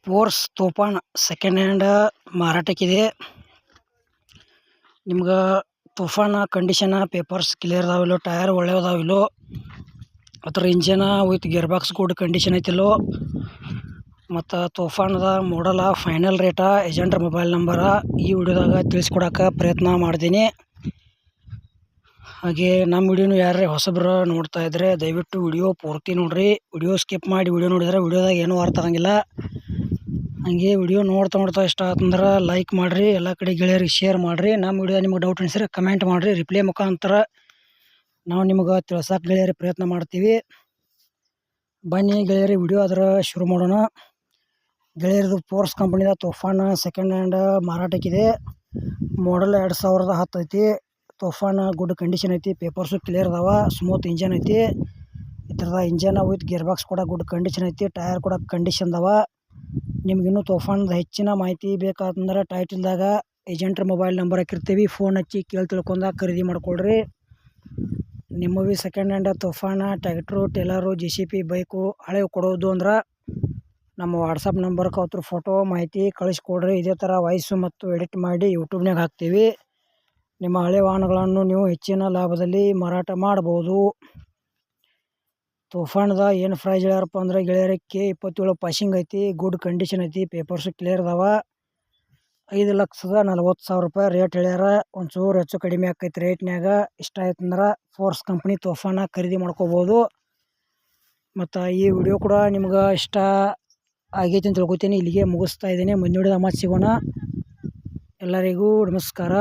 Force Toofan second hand ಮಾರಾಟಕ್ಕಿದೆ. ನಿಮ್ಗೆ Toofan condition papers clear ಅದಾವಿಲ್ಲೋ, ಟೈರ್ ಒಳ್ಳೆ ಅದಾವಿಲ್ಲೋ, ಅದ್ರ ಇಂಜನ with gearbox good condition ಐತಿಲ್ಲೋ, ಮತ್ತು ತೂಫಾನದ ಮಾಡಲ ಫೈನಲ್ ರೇಟ ಏಜೆಂಟ್ರ ಮೊಬೈಲ್ ನಂಬರ ಈ ವಿಡಿಯೋದಾಗ ತಿಳಿಸ್ಕೊಡೋಕೆ ಪ್ರಯತ್ನ ಮಾಡ್ತೀನಿ. ಹಾಗೆ ನಮ್ಮ ವಿಡಿಯೋನು ಯಾರೇ ಹೊಸಬ್ರು ನೋಡ್ತಾ ಇದ್ದರೆ ದಯವಿಟ್ಟು ವಿಡಿಯೋ ಪೂರ್ತಿ ನೋಡಿರಿ. ವಿಡಿಯೋ ಸ್ಕಿಪ್ ಮಾಡಿ ವಿಡಿಯೋ ನೋಡಿದರೆ ವಿಡಿಯೋದಾಗ ಏನೂ ಅರ್ಥ ಆಗಂಗಿಲ್ಲ. ಹಾಗೆ ವಿಡಿಯೋ ನೋಡ್ತಾ ಇಷ್ಟ ಆತಂದ್ರೆ ಲೈಕ್ ಮಾಡಿರಿ, ಎಲ್ಲ ಕಡೆ ಗೆಳೆಯರಿಗೆ ಶೇರ್ ಮಾಡಿರಿ. ನಮ್ಮ ವಿಡಿಯೋ ನಿಮಗೆ ಡೌಟ್ ಅನಿಸಿದ್ರೆ ಕಮೆಂಟ್ ಮಾಡಿರಿ, ರಿಪ್ಲೈ ಮುಖಾಂತರ ನಾವು ನಿಮಗೆ ತಿಳ್ಸೋಕೆ ಗೆಳೆಯರಿಗೆ ಪ್ರಯತ್ನ ಮಾಡ್ತೀವಿ. ಬನ್ನಿ ಗೆಳೆಯರಿ ವಿಡಿಯೋ ಅದರ ಶುರು ಮಾಡೋಣ. ಗೆಳೆಯರದು ಫೋರ್ಸ್ ಕಂಪನಿದ ತೂಫಾನ್ ಸೆಕೆಂಡ್ ಹ್ಯಾಂಡ್ ಮಾರಾಟಕ್ಕಿದೆ. ಮಾಡಲ್ 2010 ಐತಿ. ತೂಫಾನ್ ಗುಡ್ ಕಂಡೀಷನ್ ಐತಿ, ಪೇಪರ್ಸು ಕ್ಲಿಯರ್ ಅದಾವ, ಸ್ಮೂತ್ ಇಂಜನ್ ಐತಿ. ಇದ್ರದ ಇಂಜನ್ ವಿತ್ ಗೇರ್ ಬಾಕ್ಸ್ ಕೂಡ ಗುಡ್ ಕಂಡೀಷನ್ ಐತಿ, ಟೈರ್ ಕೂಡ ಕಂಡೀಷನ್ ಅದಾವ. ನಿಮ್ಗಿನ್ನೂ ತೂಫಾನ್ದ ಹೆಚ್ಚಿನ ಮಾಹಿತಿ ಬೇಕಾತಂದ್ರೆ ಟೈಟಲ್ದಾಗ ಏಜೆಂಟ್ರ ಮೊಬೈಲ್ ನಂಬರ್ ಹಾಕಿರ್ತೀವಿ, ಫೋನ್ ಹಚ್ಚಿ ಕೇಳಿ ತಿಳ್ಕೊಂಡ ಖರೀದಿ ಮಾಡ್ಕೊಳ್ರಿ. ನಿಮ್ಮವಿ ಸೆಕೆಂಡ್ ಹ್ಯಾಂಡ್ ತೂಫಾನ ಟ್ರ್ಯಾಕ್ಟ್ರು, ಟೇಲರು, JCB ಬೈಕು ಹಳೆವು ಕೊಡೋದು ಅಂದ್ರೆ ನಮ್ಮ ವಾಟ್ಸಪ್ ನಂಬರ್ಗೆ ಅವ್ರ ಫೋಟೋ ಮಾಹಿತಿ ಕಳಿಸ್ಕೊಡ್ರಿ. ಇದೇ ಥರ ವಾಯ್ಸು ಮತ್ತು ಎಡಿಟ್ ಮಾಡಿ ಯೂಟ್ಯೂಬ್ನಾಗ ಹಾಕ್ತೀವಿ. ನಿಮ್ಮ ಹಳೆ ವಾಹನಗಳನ್ನು ನೀವು ಹೆಚ್ಚಿನ ಲಾಭದಲ್ಲಿ ಮಾರಾಟ ಮಾಡ್ಬೋದು. ತೂಫಾನ್ದ ಏನು ಪ್ರೈಸ್ ಹೇಳ್ಯಾರಪ್ಪ ಅಂದ್ರೆ ಗೆಳೆಯರ K27 ಪಾಸಿಂಗ್ ಐತಿ, ಗುಡ್ ಕಂಡೀಷನ್ ಐತಿ, ಪೇಪರ್ಸು ಕ್ಲಿಯರ್ ಅದಾವ. 5,40,000 ರೂಪಾಯಿ ರೇಟ್ ಹೇಳ್ಯಾರ. ಒಂಚೂರು ಹೆಚ್ಚು ಕಡಿಮೆ ಆಕೈತಿ ರೇಟ್ನ್ಯಾಗ. ಇಷ್ಟ ಆಯ್ತಂದ್ರೆ ಫೋರ್ಸ್ ಕಂಪ್ನಿ ತೂಫಾನ ಖರೀದಿ ಮಾಡ್ಕೋಬೋದು. ಮತ್ತು ಈ ವಿಡಿಯೋ ಕೂಡ ನಿಮ್ಗೆ ಇಷ್ಟ ಆಗೈತಿ ಅಂತ ತಿಳ್ಕೊತೀನಿ. ಇಲ್ಲಿಗೆ ಮುಗಿಸ್ತಾ ಇದ್ದೀನಿ. ಮುಂದಿನ ವಿಡಿಯೋದಾಗ ಮತ್ತೆ ಸಿಗೋಣ. ಎಲ್ಲರಿಗೂ ನಮಸ್ಕಾರ.